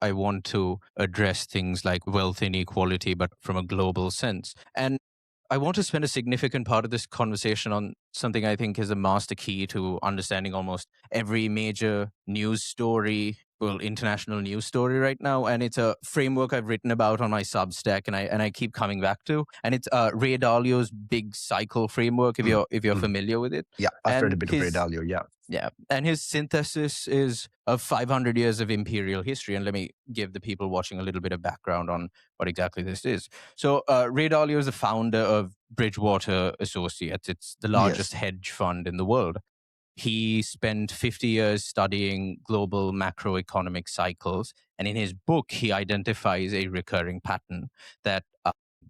I want to address things like wealth inequality, but from a global sense. And I want to spend a significant part of this conversation on something I think is a master key to understanding almost every major news story, well, international news story right now. And it's a framework I've written about on my Substack, and I keep coming back to. And it's Ray Dalio's big cycle framework, if you're familiar with it. Yeah, I've read a And bit of Ray Dalio, yeah. Yeah, and his synthesis is of 500 years of imperial history. And let me give the people watching a little bit of background on what exactly this is. So Ray Dalio is the founder of Bridgewater Associates. It's the largest hedge fund in the world. He spent 50 years studying global macroeconomic cycles. And in his book, he identifies a recurring pattern that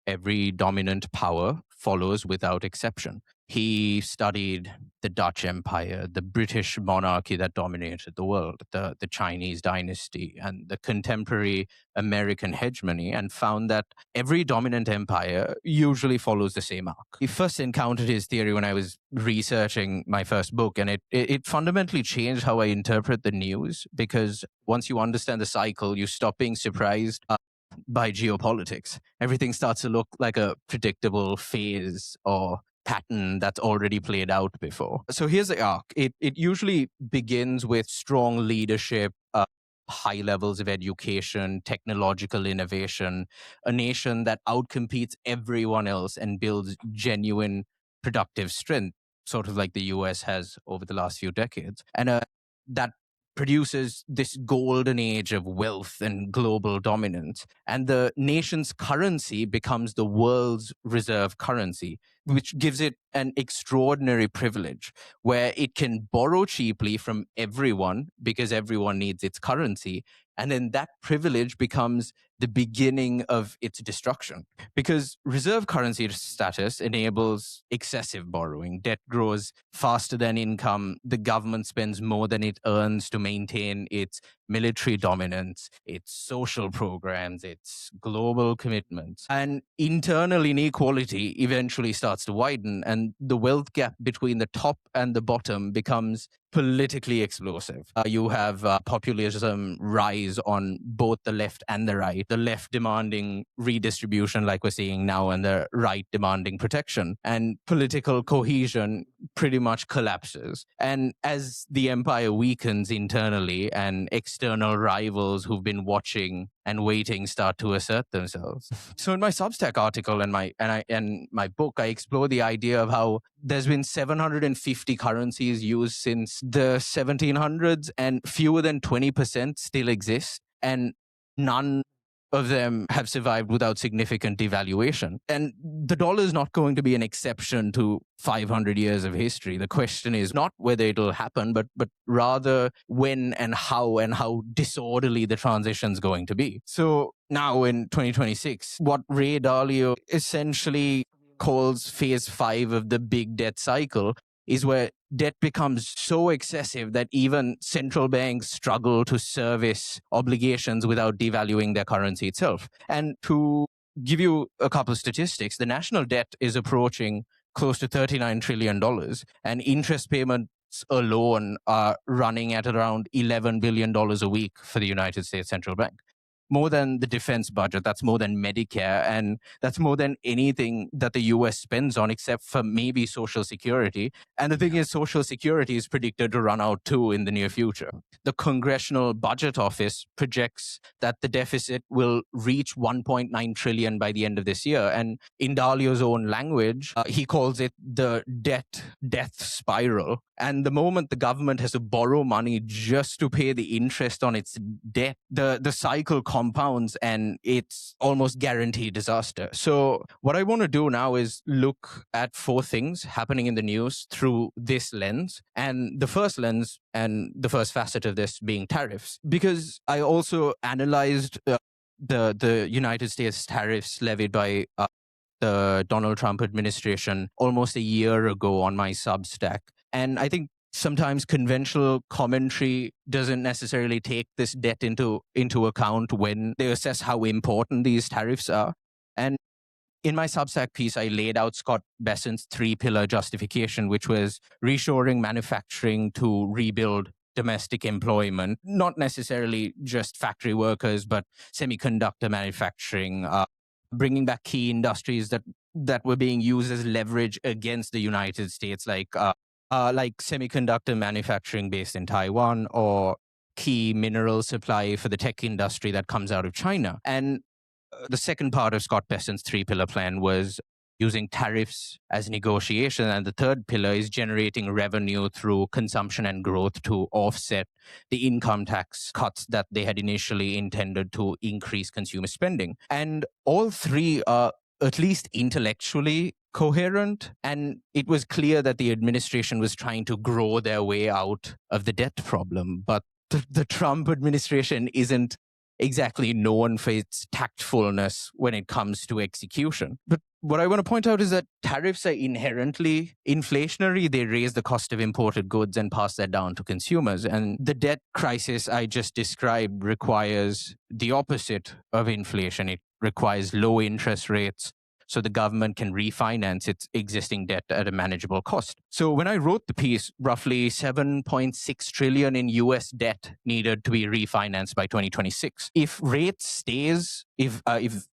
every dominant power follows without exception. He studied the Dutch Empire, the British monarchy that dominated the world, the Chinese dynasty, and the contemporary American hegemony, and found that every dominant empire usually follows the same arc. He first encountered his theory when I was researching my first book, and it fundamentally changed how I interpret the news, because once you understand the cycle, you stop being surprised by geopolitics. Everything starts to look like a predictable phase or pattern that's already played out before. So here's the arc. It usually begins with strong leadership, high levels of education, technological innovation, a nation that outcompetes everyone else and builds genuine productive strength, sort of like the US has over the last few decades. And that produces this golden age of wealth and global dominance. And the nation's currency becomes the world's reserve currency, which gives it an extraordinary privilege where it can borrow cheaply from everyone because everyone needs its currency. And then that privilege becomes the beginning of its destruction, because reserve currency status enables excessive borrowing. Debt grows faster than income. The government spends more than it earns to maintain its military dominance, its social programs, its global commitments. And internal inequality eventually starts to widen, and the wealth gap between the top and the bottom becomes politically explosive. You have populism rise on both the left and the right, the left demanding redistribution like we're seeing now, and the right demanding protection. And political cohesion pretty much collapses. And as the empire weakens internally and external rivals who've been watching and waiting start to assert themselves. So in my Substack article and my book, I explore the idea of how there's been 750 currencies used since the 1700s, and fewer than 20% still exist, and none of them have survived without significant devaluation. And the dollar is not going to be an exception to 500 years of history. The question is not whether it'll happen, but rather when and how disorderly the transition's going to be. So now in 2026, what Ray Dalio essentially calls phase 5 of the big debt cycle is where debt becomes so excessive that even central banks struggle to service obligations without devaluing their currency itself. And to give you a couple of statistics, the national debt is approaching close to $39 trillion, and interest payments alone are running at around $11 billion a week for the United States Central Bank. More than the defense budget, that's more than Medicare, and that's more than anything that the US spends on except for maybe Social Security. And the thing is, Social Security is predicted to run out too in the near future. The Congressional Budget Office projects that the deficit will reach 1.9 trillion by the end of this year. And in Dalio's own language, he calls it the death spiral. And the moment the government has to borrow money just to pay the interest on its debt, the cycle compounds and it's almost guaranteed disaster. So what I want to do now is look at 4 things happening in the news through this lens. And the first lens and the first facet of this being tariffs, because I also analyzed the United States tariffs levied by the Donald Trump administration almost a year ago on my Substack. And I think sometimes conventional commentary doesn't necessarily take this debt into account when they assess how important these tariffs are. And in my Substack piece, I laid out Scott Bessent's 3-pillar justification, which was reshoring manufacturing to rebuild domestic employment, not necessarily just factory workers, but semiconductor manufacturing, bringing back key industries that were being used as leverage against the United States, like semiconductor manufacturing based in Taiwan, or key mineral supply for the tech industry that comes out of China. And the second part of Scott Bessent's three-pillar plan was using tariffs as negotiation. And the third pillar is generating revenue through consumption and growth to offset the income tax cuts that they had initially intended to increase consumer spending. And all three are at least intellectually coherent. And it was clear that the administration was trying to grow their way out of the debt problem. But the Trump administration isn't exactly known for its tactfulness when it comes to execution. But what I want to point out is that tariffs are inherently inflationary. They raise the cost of imported goods and pass that down to consumers. And the debt crisis I just described requires the opposite of inflation. It requires low interest rates, so the government can refinance its existing debt at a manageable cost. So when I wrote the piece, roughly 7.6 trillion in US debt needed to be refinanced by 2026. If the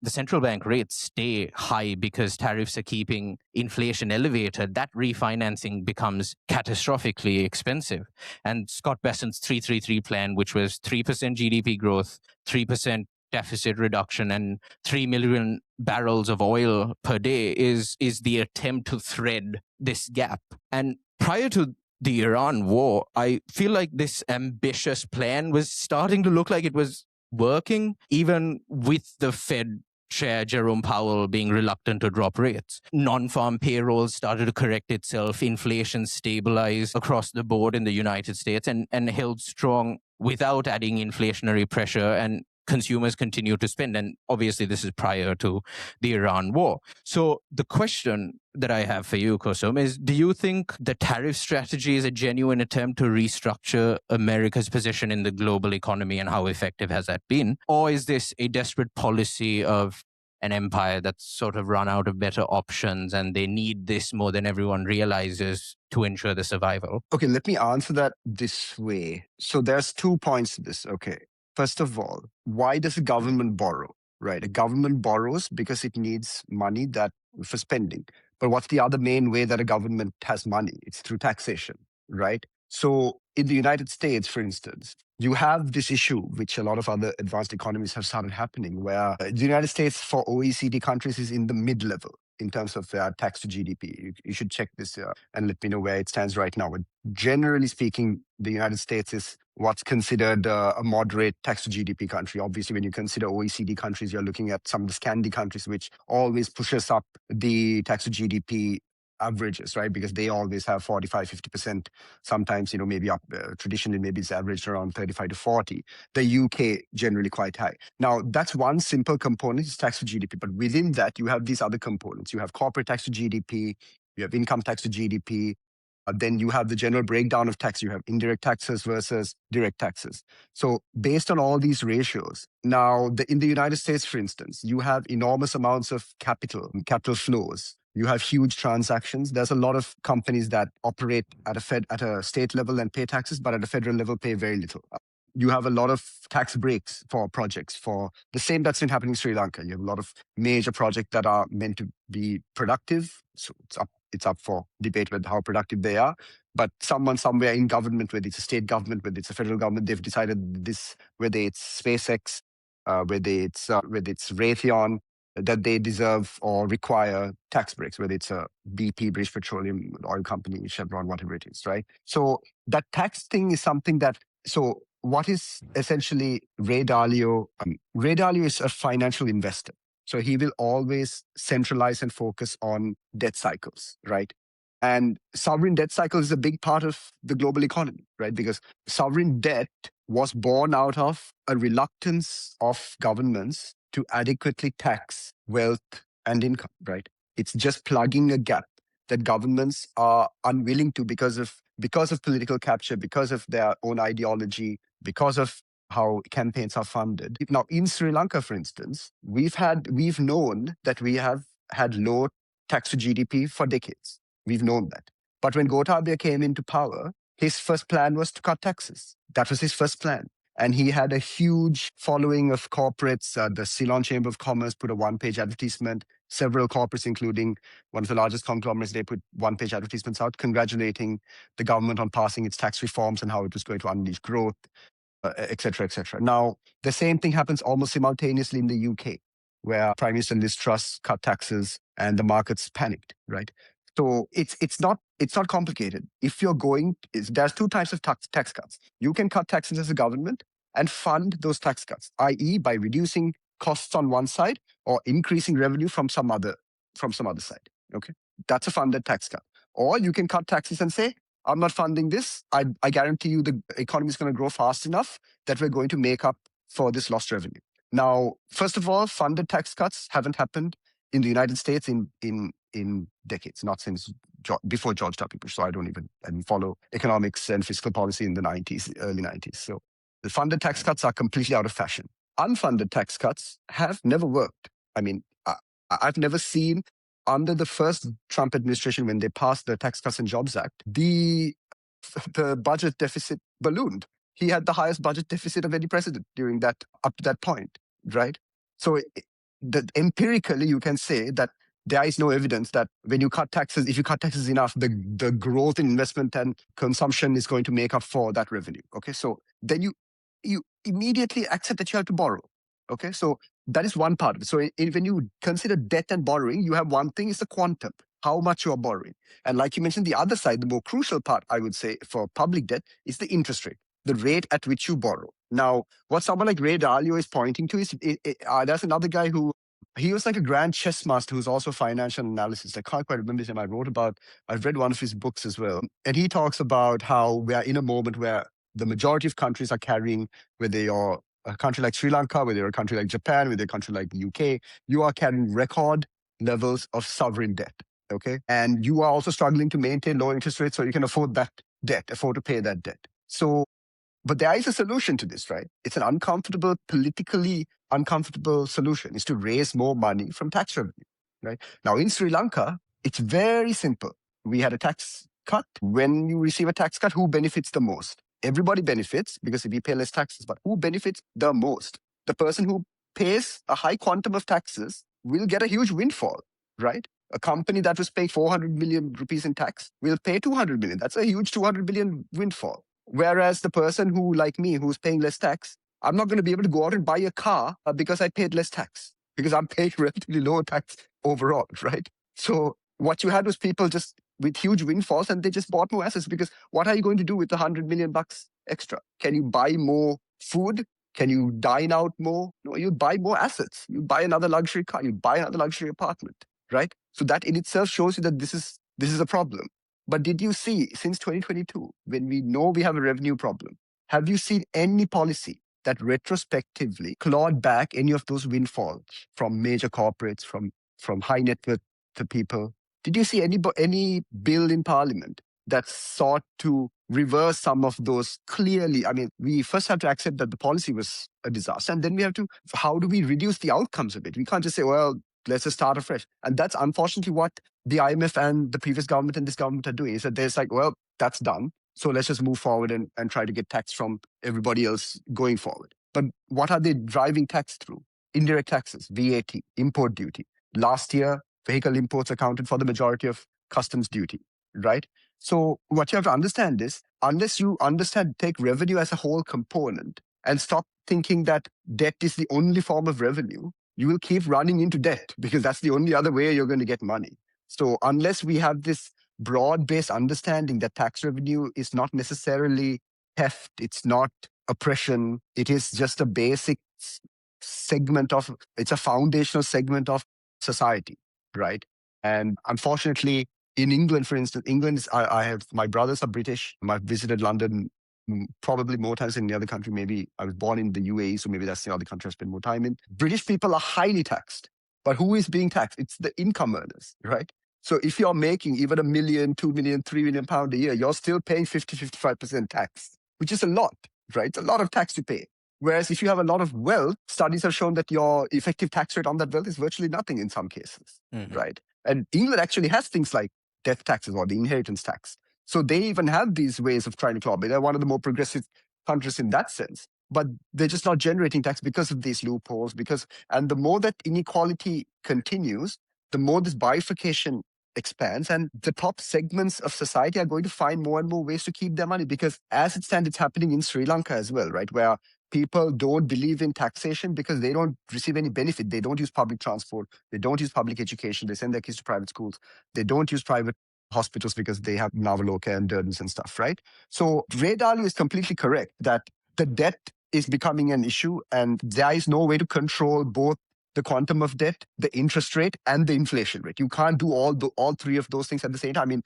central bank rates stay high because tariffs are keeping inflation elevated, that refinancing becomes catastrophically expensive. And Scott Bessent's 333 plan, which was 3% GDP growth, 3% deficit reduction, and 3 million barrels of oil per day is the attempt to thread this gap. And prior to the Iran war, I feel like this ambitious plan was starting to look like it was working, even with the Fed Chair Jerome Powell being reluctant to drop rates. Non-farm payrolls started to correct itself. Inflation stabilized across the board in the United States and held strong without adding inflationary pressure, and consumers continue to spend. And obviously, this is prior to the Iran war. So the question that I have for you, Kusum, is do you think the tariff strategy is a genuine attempt to restructure America's position in the global economy, and how effective has that been? Or is this a desperate policy of an empire that's sort of run out of better options and they need this more than everyone realizes to ensure the survival? Okay, let me answer that this way. So there's 2 points to this. Okay. First of all, why does a government borrow? Right? A government borrows because it needs money for spending. But what's the other main way that a government has money? It's through taxation, right? So in the United States, for instance, you have this issue, which a lot of other advanced economies have started happening, where the United States for OECD countries is in the mid-level in terms of tax to GDP. You should check this and let me know where it stands right now. But generally speaking, the United States is what's considered a moderate tax to GDP country. Obviously, when you consider OECD countries, you're looking at some of the Scandi countries, which always pushes up the tax to GDP averages, right? Because they always have 45, 50%, sometimes, maybe up, traditionally, maybe it's averaged around 35 to 40. The UK generally quite high. Now, that's one simple component, is tax to GDP. But within that, you have these other components. You have corporate tax to GDP, you have income tax to GDP, then you have the general breakdown of tax. You have indirect taxes versus direct taxes. So based on all these ratios, now in the United States, for instance, you have enormous amounts of capital flows. You have huge transactions. There's a lot of companies that operate at a state level and pay taxes, but at a federal level pay very little. You have a lot of tax breaks for projects, for the same that's been happening in Sri Lanka. You have a lot of major projects that are meant to be productive. So it's up for debate with how productive they are. But someone somewhere in government, whether it's a state government, whether it's a federal government, they've decided this, whether it's SpaceX, whether it's Raytheon, that they deserve or require tax breaks, whether it's a BP, British Petroleum, oil company, Chevron, whatever it is, right? So that tax thing is something that, so what is essentially Ray Dalio? Ray Dalio is a financial investor. So he will always centralize and focus on debt cycles, right? And sovereign debt cycle is a big part of the global economy, right? Because sovereign debt was born out of a reluctance of governments to adequately tax wealth and income, right? It's just plugging a gap that governments are unwilling to because of political capture, because of their own ideology, because of how campaigns are funded. Now, in Sri Lanka, for instance, we've known that we have had low tax to GDP for decades. We've known that. But when Gotabaya came into power, his first plan was to cut taxes. That was his first plan. And he had a huge following of corporates. The Ceylon Chamber of Commerce put a one-page advertisement. Several corporates, including one of the largest conglomerates, they put one-page advertisements out congratulating the government on passing its tax reforms and how it was going to unleash growth, et cetera, et cetera. Now, the same thing happens almost simultaneously in the UK, where Prime Minister Liz Truss cut taxes and the markets panicked, right? So it's not complicated. If you're there's two types of tax cuts. You can cut taxes as a government and fund those tax cuts, i.e., by reducing costs on one side or increasing revenue from some other side. Okay, that's a funded tax cut. Or you can cut taxes and say, I'm not funding this. I guarantee you the economy is going to grow fast enough that we're going to make up for this lost revenue. Now, first of all, funded tax cuts haven't happened in the United States in decades, not since before George W. Bush. So I didn't follow economics and fiscal policy in the early 90s. So the funded tax cuts are completely out of fashion. Unfunded tax cuts have never worked. I mean, I've never seen under the first Trump administration, when they passed the Tax Cuts and Jobs Act, the budget deficit ballooned. He had the highest budget deficit of any president up to that point, right? So empirically, you can say that there is no evidence that when you cut taxes, if you cut taxes enough, the growth in investment and consumption is going to make up for that revenue. Okay, so then you immediately accept that you have to borrow. Okay, so that is one part of it. So when you consider debt and borrowing, you have one thing is the quantum, how much you are borrowing. And like you mentioned, the other side, the more crucial part, I would say, for public debt is the interest rate, the rate at which you borrow. Now, what someone like Ray Dalio is pointing to is, there's another guy he was like a grand chess master who's also financial analysis. I can't quite remember his name. I've read one of his books as well. And he talks about how we are in a moment where the majority of countries are carrying, whether you're a country like Sri Lanka, whether you're a country like Japan, whether you're a country like the UK, you are carrying record levels of sovereign debt. Okay. And you are also struggling to maintain low interest rates so you can afford to pay that debt. So, but there is a solution to this, right? It's an politically uncomfortable solution, is to raise more money from tax revenue, right? Now, in Sri Lanka, it's very simple. We had a tax cut. When you receive a tax cut, who benefits the most? Everybody benefits because we pay less taxes, but who benefits the most? The person who pays a high quantum of taxes will get a huge windfall, right? A company that was paying 400 million rupees in tax will pay 200 million. That's a huge 200 billion windfall. Whereas the person who, like me, who's paying less tax, I'm not going to be able to go out and buy a car because I paid less tax, because I'm paying relatively lower tax overall, right? So what you had was people just with huge windfalls, and they just bought more assets, because what are you going to do with the $100 million extra? Can you buy more food? Can you dine out more? No, you buy more assets. You buy another luxury car. You buy another luxury apartment, right? So that in itself shows you that this is a problem. But did you see, since 2022, when we know we have a revenue problem, have you seen any policy that retrospectively clawed back any of those windfalls from major corporates, from high net worth to people? Did you see any bill in Parliament that sought to reverse some of those clearly? I mean, we first have to accept that the policy was a disaster, and then we have to, how do we reduce the outcomes of it? We can't just say, well, let's just start afresh. And that's unfortunately what the IMF and the previous government and this government are doing, is that they're like, well, that's done. So let's just move forward and try to get tax from everybody else going forward. But what are they driving tax through? Indirect taxes, VAT, import duty. Last year, vehicle imports accounted for the majority of customs duty, right? So what you have to understand is, unless you take revenue as a whole component and stop thinking that debt is the only form of revenue, you will keep running into debt, because that's the only other way you're going to get money. So unless we have this broad-based understanding that tax revenue is not necessarily theft, it's not oppression, it is just a basic it's a foundational segment of society, right? And unfortunately, in England, for instance, my brothers are British. I've visited London probably more times than any other country. Maybe I was born in the UAE, so maybe that's the other country I spend more time in. British people are highly taxed. But who is being taxed? It's the income earners, right? So if you're making even £1 million, £2 million, £3 million a year, you're still paying 55% tax, which is a lot, right? It's a lot of tax to pay. Whereas if you have a lot of wealth, studies have shown that your effective tax rate on that wealth is virtually nothing in some cases, right? And England actually has things like death taxes or the inheritance tax. So they even have these ways of trying to claw. They're one of the more progressive countries in that sense. But they're just not generating tax because of these loopholes. And the more that inequality continues, the more this bifurcation expands, and the top segments of society are going to find more and more ways to keep their money. Because as it stands, it's happening in Sri Lanka as well, right? Where people don't believe in taxation because they don't receive any benefit. They don't use public transport. They don't use public education. They send their kids to private schools. They don't use private hospitals because they have Navaloka and Durdens and stuff, right? So Ray Dalio is completely correct that the debt is becoming an issue, and there is no way to control both the quantum of debt, the interest rate, and the inflation rate. You can't do all three of those things at the same time. I mean,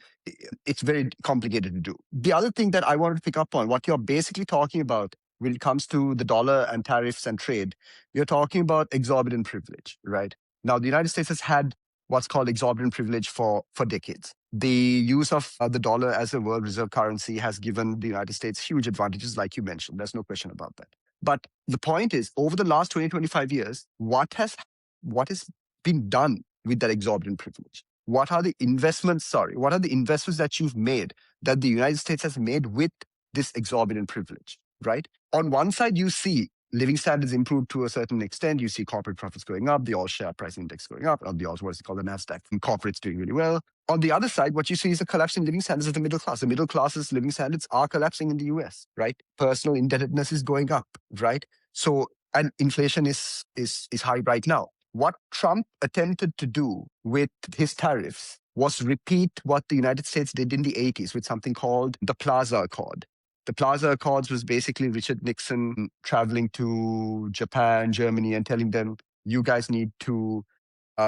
it's very complicated to do. The other thing that I wanted to pick up on, what you're basically talking about when it comes to the dollar and tariffs and trade, you're talking about exorbitant privilege, right? Now, the United States has had what's called exorbitant privilege for decades. The use of the dollar as a world reserve currency has given the United States huge advantages, like you mentioned. There's no question about that. But the point is, over the last 20, 25 years, what has been done with that exorbitant privilege? What are the investments that you've made, that the United States has made with this exorbitant privilege, right? On one side, you see living standards improved to a certain extent. You see corporate profits going up, the all share price index going up, or the all, what's it called, the NASDAQ, and corporates doing really well. On the other side, what you see is a collapse in living standards of the middle class. The middle class's living standards are collapsing in the US, right? Personal indebtedness is going up, right? So, and inflation is high right now. What Trump attempted to do with his tariffs was repeat what the United States did in the 80s with something called the Plaza Accord. The Plaza Accords was basically Richard Nixon traveling to Japan, Germany, and telling them, you guys need to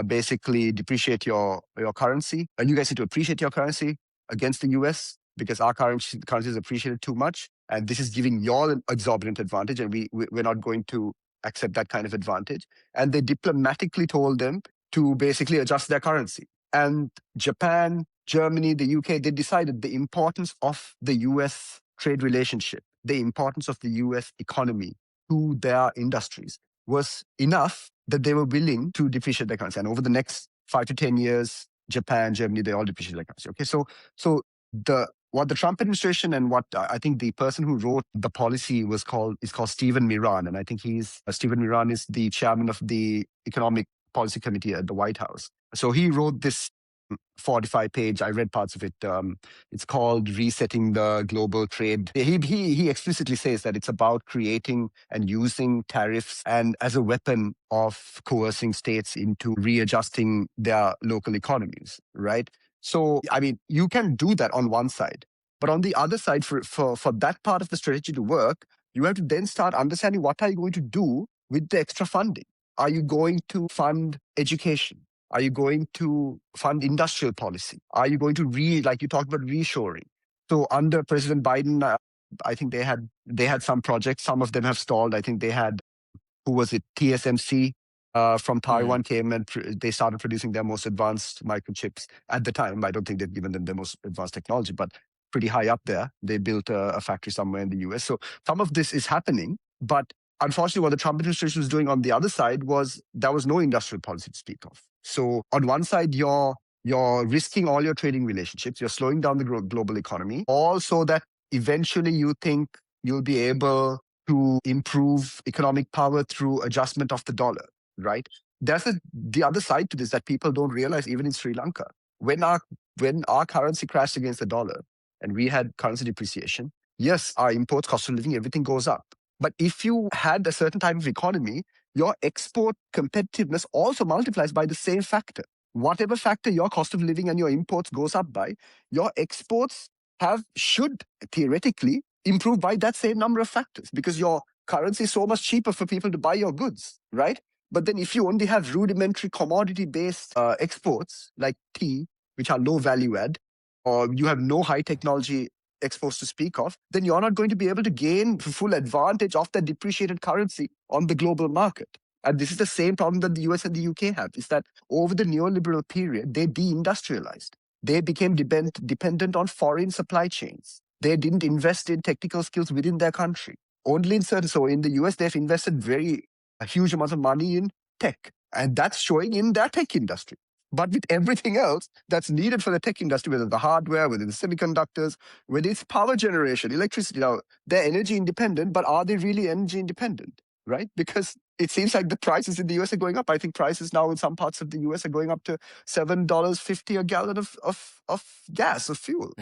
basically depreciate your currency. And you guys need to appreciate your currency against the US because our currency is appreciated too much. And this is giving you all an exorbitant advantage. And we're not going to accept that kind of advantage. And they diplomatically told them to basically adjust their currency. And Japan, Germany, the UK, they decided the importance of the US trade relationship, the importance of the US economy to their industries was enough that they were willing to depreciate their currency. And over the next 5 to 10 years, Japan, Germany, they all depreciate their currency. Okay, so what the Trump administration and what I think the person who wrote the policy is called Stephen Miran, and I think Stephen Miran is the chairman of the Economic Policy Committee at the White House. So he wrote this 45-page. I read parts of it. It's called Resetting the Global Trade. He explicitly says that it's about creating and using tariffs and as a weapon of coercing states into readjusting their local economies, right? So, I mean, you can do that on one side. But on the other side, for that part of the strategy to work, you have to then start understanding what are you going to do with the extra funding. Are you going to fund education? Are you going to fund industrial policy? Are you going to like you talked about reshoring? So under President Biden, I think they had some projects. Some of them have stalled. I think they had, who was it? TSMC from Taiwan came and they started producing their most advanced microchips at the time. I don't think they've given them the most advanced technology, but pretty high up there. They built a factory somewhere in the US. So some of this is happening, but unfortunately, what the Trump administration was doing on the other side was there was no industrial policy to speak of. So on one side, you're risking all your trading relationships. You're slowing down the global economy, all so that eventually you think you'll be able to improve economic power through adjustment of the dollar, right? There's the other side to this that people don't realize, even in Sri Lanka. When our currency crashed against the dollar and we had currency depreciation, yes, our imports, cost of living, everything goes up. But if you had a certain type of economy, your export competitiveness also multiplies by the same factor. Whatever factor your cost of living and your imports goes up by, your exports should theoretically improve by that same number of factors because your currency is so much cheaper for people to buy your goods, right? But then if you only have rudimentary commodity-based exports like tea, which are low value add, or you have no high technology exposed to speak of, then you're not going to be able to gain full advantage of that depreciated currency on the global market. And this is the same problem that the US and the UK have, is that over the neoliberal period, they deindustrialized. They became dependent on foreign supply chains. They didn't invest in technical skills within their country. Only in certain, so in the US, they've invested a huge amount of money in tech. And that's showing in their tech industry. But with everything else that's needed for the tech industry, whether the hardware, whether the semiconductors, whether it's power generation, electricity, now they're energy independent, but are they really energy independent, right? Because it seems like the prices in the US are going up. I think prices now in some parts of the US are going up to $7.50 a gallon of gas, of fuel,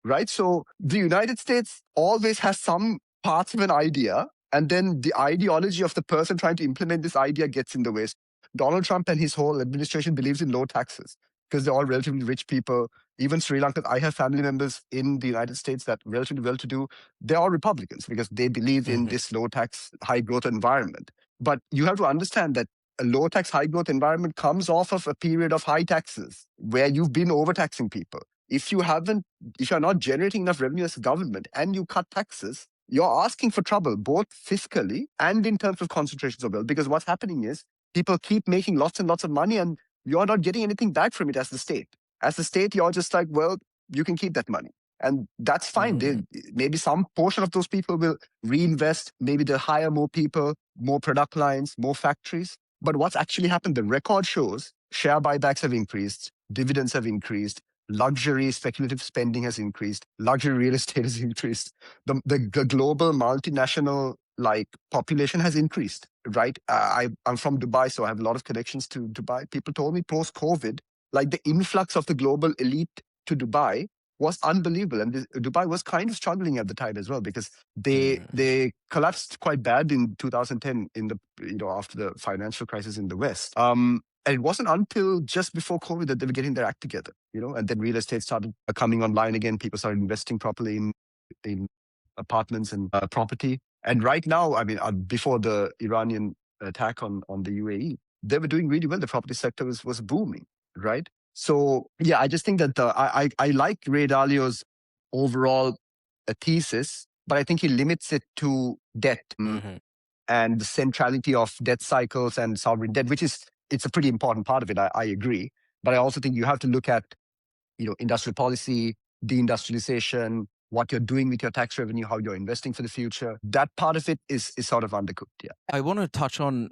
right? So the United States always has some parts of an idea, and then the ideology of the person trying to implement this idea gets in the way. Donald Trump and his whole administration believes in low taxes because they're all relatively rich people. Even Sri Lanka, I have family members in the United States that relatively well-to-do. They're all Republicans because they believe in this low tax, high growth environment. But you have to understand that a low tax, high growth environment comes off of a period of high taxes where you've been overtaxing people. If you're not generating enough revenue as a government and you cut taxes, you're asking for trouble, both fiscally and in terms of concentrations of wealth. Because what's happening is people keep making lots and lots of money and you're not getting anything back from it as the state. As the state, you're just like, well, you can keep that money. And that's fine. Maybe some portion of those people will reinvest. Maybe they'll hire more people, more product lines, more factories. But what's actually happened, the record shows share buybacks have increased, dividends have increased, luxury speculative spending has increased, luxury real estate has increased. The global multinational population has increased, right? I'm from Dubai, so I have a lot of connections to Dubai. People told me post-COVID, the influx of the global elite to Dubai was unbelievable. And Dubai was kind of struggling at the time as well because they collapsed quite bad in 2010 after the financial crisis in the West. And it wasn't until just before COVID that they were getting their act together, and then real estate started coming online again. People started investing properly in apartments and property. And right now, before the Iranian attack on the UAE, they were doing really well. The property sector was booming, right? So yeah, I just think that I like Ray Dalio's overall thesis, but I think he limits it to debt and the centrality of debt cycles and sovereign debt, it's a pretty important part of it. I agree, but I also think you have to look at industrial policy, deindustrialization, what you're doing with your tax revenue, how you're investing for the future. That part of it is sort of undercooked. Yeah. I want to touch on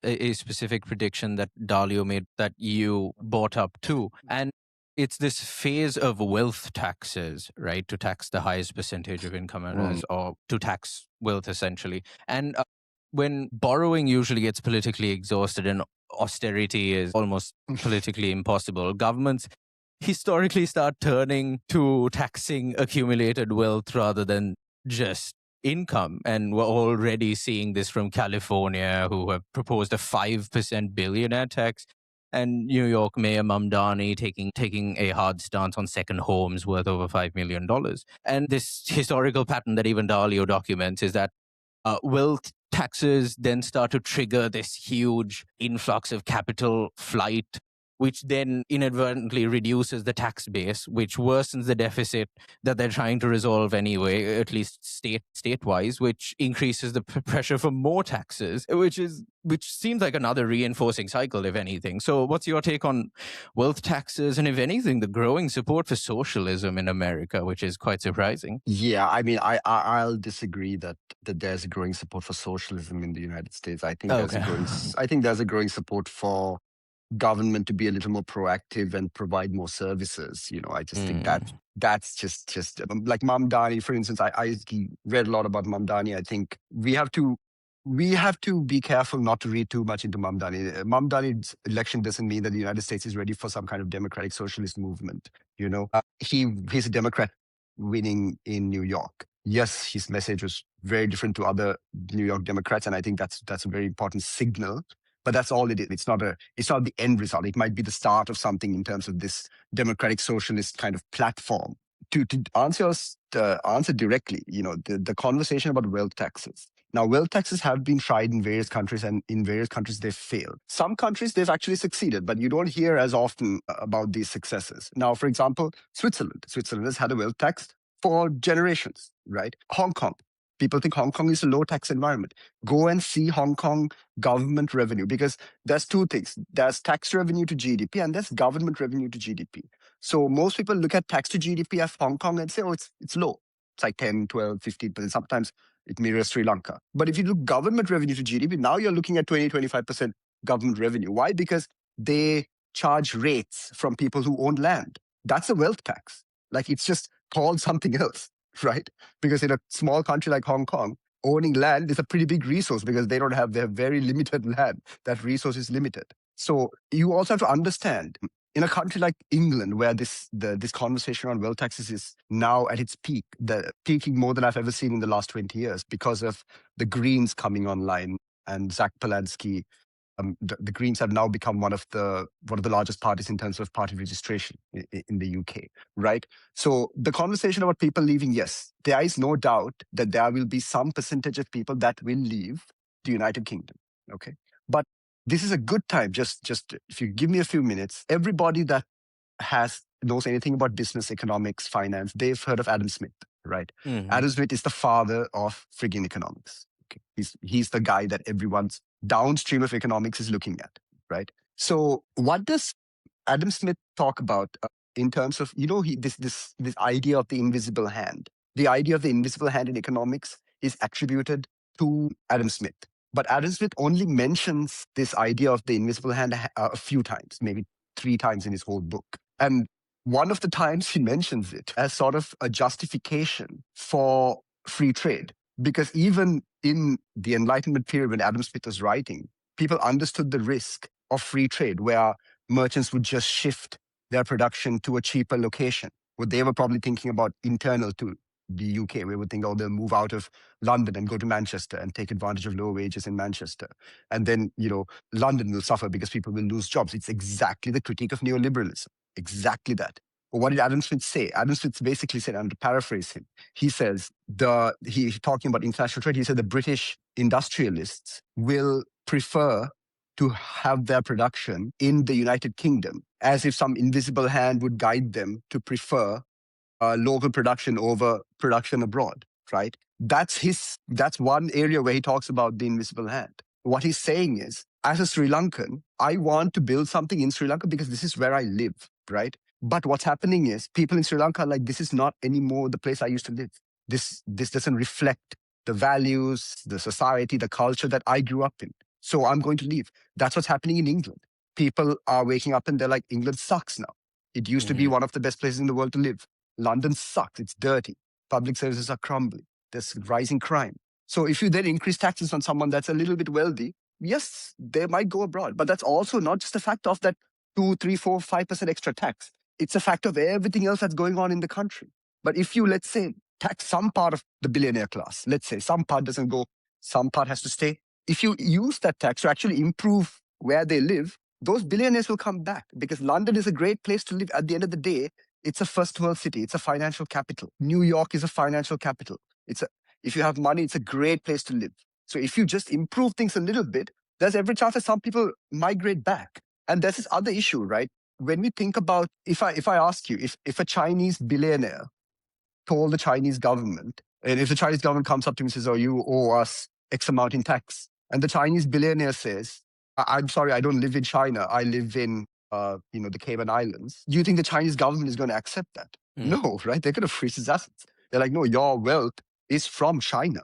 a specific prediction that Dalio made that you brought up too. And it's this phase of wealth taxes, right? To tax the highest percentage of income earners or to tax wealth essentially. And when borrowing usually gets politically exhausted and austerity is almost politically impossible, governments historically start turning to taxing accumulated wealth rather than just income. And we're already seeing this from California, who have proposed a 5% billionaire tax, and New York Mayor Mamdani taking a hard stance on second homes worth over $5 million. And this historical pattern that even Dalio documents is that wealth taxes then start to trigger this huge influx of capital flight, which then inadvertently reduces the tax base, which worsens the deficit that they're trying to resolve anyway, at least state-wise, which increases the pressure for more taxes, which seems like another reinforcing cycle, if anything. So what's your take on wealth taxes and, if anything, the growing support for socialism in America, which is quite surprising? Yeah, I'll disagree that there's a growing support for socialism in the United States. I think there's a growing support for government to be a little more proactive and provide more services. I just think that's just like Mamdani, for instance. I read a lot about Mamdani. I think we have to be careful not to read too much into Mamdani. Mamdani's election doesn't mean that the United States is ready for some kind of democratic socialist movement. He's a Democrat winning in New York. Yes, his message was very different to other New York Democrats, and I think that's a very important signal. But that's all it is. It's not the end result. It might be the start of something in terms of this democratic socialist kind of platform. To answer directly, the conversation about wealth taxes. Now, wealth taxes have been tried in various countries, and in various countries they've failed. Some countries they've actually succeeded, but you don't hear as often about these successes. Now, for example, Switzerland. Switzerland has had a wealth tax for generations, right? Hong Kong. People think Hong Kong is a low tax environment. Go and see Hong Kong government revenue, because there's two things. There's tax revenue to GDP and there's government revenue to GDP. So most people look at tax to GDP of Hong Kong and say, oh, it's low. It's like 10, 12, 15%. Sometimes it mirrors Sri Lanka. But if you look government revenue to GDP, now you're looking at 20, 25% government revenue. Why? Because they charge rates from people who own land. That's a wealth tax. Like, it's just called something else, right? Because in a small country like Hong Kong, owning land is a pretty big resource because they have very limited land. That resource is limited. So you also have to understand, in a country like England, where this conversation on wealth taxes is now at its peak, peaking more than I've ever seen in the last 20 years because of the Greens coming online and Zach Polanski. The Greens have now become one of the largest parties in terms of party registration in the UK, right? So the conversation about people leaving, yes, there is no doubt that there will be some percentage of people that will leave the United Kingdom, okay? But this is a good time, just if you give me a few minutes, everybody that knows anything about business, economics, finance, they've heard of Adam Smith, right? Mm-hmm. Adam Smith is the father of friggin' economics. Okay? He's the guy that everyone's downstream of economics is looking at, right? So what does Adam Smith talk about in terms of, this idea of the invisible hand? The idea of the invisible hand in economics is attributed to Adam Smith. But Adam Smith only mentions this idea of the invisible hand a few times, maybe 3 times in his whole book. And one of the times he mentions it as sort of a justification for free trade. Because even in the Enlightenment period when Adam Smith was writing, people understood the risk of free trade, where merchants would just shift their production to a cheaper location. What they were probably thinking about internal to the UK, we would think, oh, they'll move out of London and go to Manchester and take advantage of low wages in Manchester. And then, London will suffer because people will lose jobs. It's exactly the critique of neoliberalism. Exactly that. But what did Adam Smith say? Adam Smith basically said, and to paraphrase him, he says, he's talking about international trade, he said the British industrialists will prefer to have their production in the United Kingdom, as if some invisible hand would guide them to prefer local production over production abroad, right? That's one area where he talks about the invisible hand. What he's saying is, as a Sri Lankan, I want to build something in Sri Lanka because this is where I live, right? But what's happening is people in Sri Lanka are like, this is not anymore the place I used to live. This doesn't reflect the values, the society, the culture that I grew up in. So I'm going to leave. That's what's happening in England. People are waking up and they're like, England sucks now. It used to be one of the best places in the world to live. London sucks. It's dirty. Public services are crumbling. There's rising crime. So if you then increase taxes on someone that's a little bit wealthy, yes, they might go abroad. But that's also not just a fact of that 2, 3, 4, 5% extra tax. It's a fact of everything else that's going on in the country. But if you, let's say, tax some part of the billionaire class, let's say some part doesn't go, some part has to stay. If you use that tax to actually improve where they live, those billionaires will come back, because London is a great place to live. At the end of the day, it's a first world city. It's a financial capital. New York is a financial capital. If you have money, it's a great place to live. So if you just improve things a little bit, there's every chance that some people migrate back. And there's this other issue, right? When we think about, if I ask you, if a Chinese billionaire told the Chinese government, and if the Chinese government comes up to me and says, oh, you owe us X amount in tax, and the Chinese billionaire says, I'm sorry, I don't live in China. I live in the Cayman Islands. Do you think the Chinese government is going to accept that? No, right? They're going to freeze his assets. They're like, no, your wealth is from China,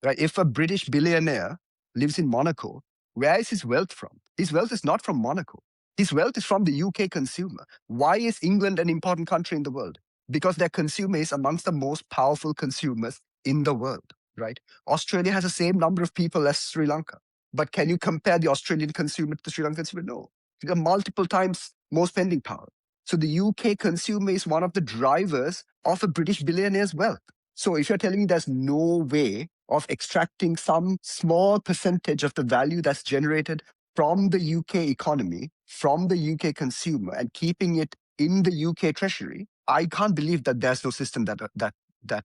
right? If a British billionaire lives in Monaco, where is his wealth from? His wealth is not from Monaco. His wealth is from the UK consumer. Why is England an important country in the world? Because their consumer is amongst the most powerful consumers in the world, right? Australia has the same number of people as Sri Lanka. But can you compare the Australian consumer to the Sri Lankan consumer? No. They have multiple times more spending power. So the UK consumer is one of the drivers of a British billionaire's wealth. So if you're telling me there's no way of extracting some small percentage of the value that's generated from the UK economy, from the UK consumer, and keeping it in the UK treasury, I can't believe that there's no system that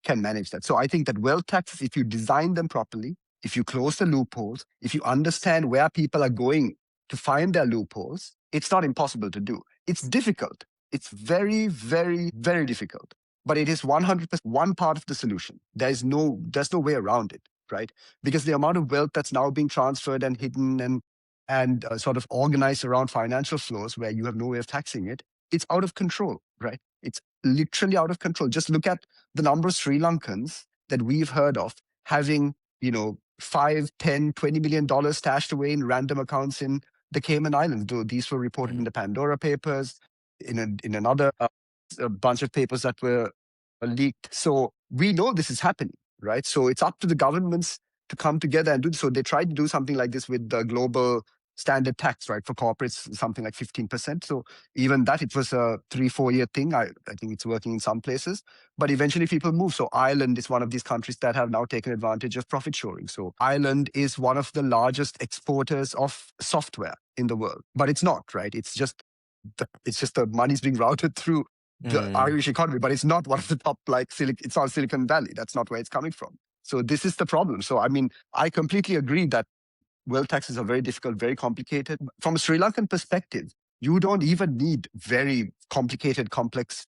can manage that. So I think that wealth taxes, if you design them properly, if you close the loopholes, if you understand where people are going to find their loopholes, it's not impossible to do. It's difficult. It's very, very, very difficult. But it is 100% one part of the solution. There's no way around it, right? Because the amount of wealth that's now being transferred and hidden and sort of organized around financial flows where you have no way of taxing it, it's out of control, right? It's literally out of control. Just look at the number of Sri Lankans that we've heard of having, $5, $10, $20 million stashed away in random accounts in the Cayman Islands. Though these were reported in the Pandora Papers, in another a bunch of papers that were leaked. So we know this is happening, right? So it's up to the governments to come together and do this. So they tried to do something like this with the global standard tax, right? For corporates, something like 15%. So even that, it was a 3-4 year thing. I think it's working in some places, but eventually people move. So Ireland is one of these countries that have now taken advantage of profit sharing. So Ireland is one of the largest exporters of software in the world, but it's not, right? It's just the money's being routed through the Irish economy, but it's not one of the top, like it's not Silicon Valley. That's not where it's coming from. So this is the problem. So I mean, I completely agree that wealth taxes are very difficult, very complicated. From a Sri Lankan perspective, you don't even need very complicated, complex,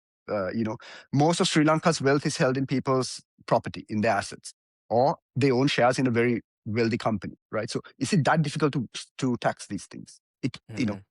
most of Sri Lanka's wealth is held in people's property, in their assets, or they own shares in a very wealthy company, right? So is it that difficult to tax these things?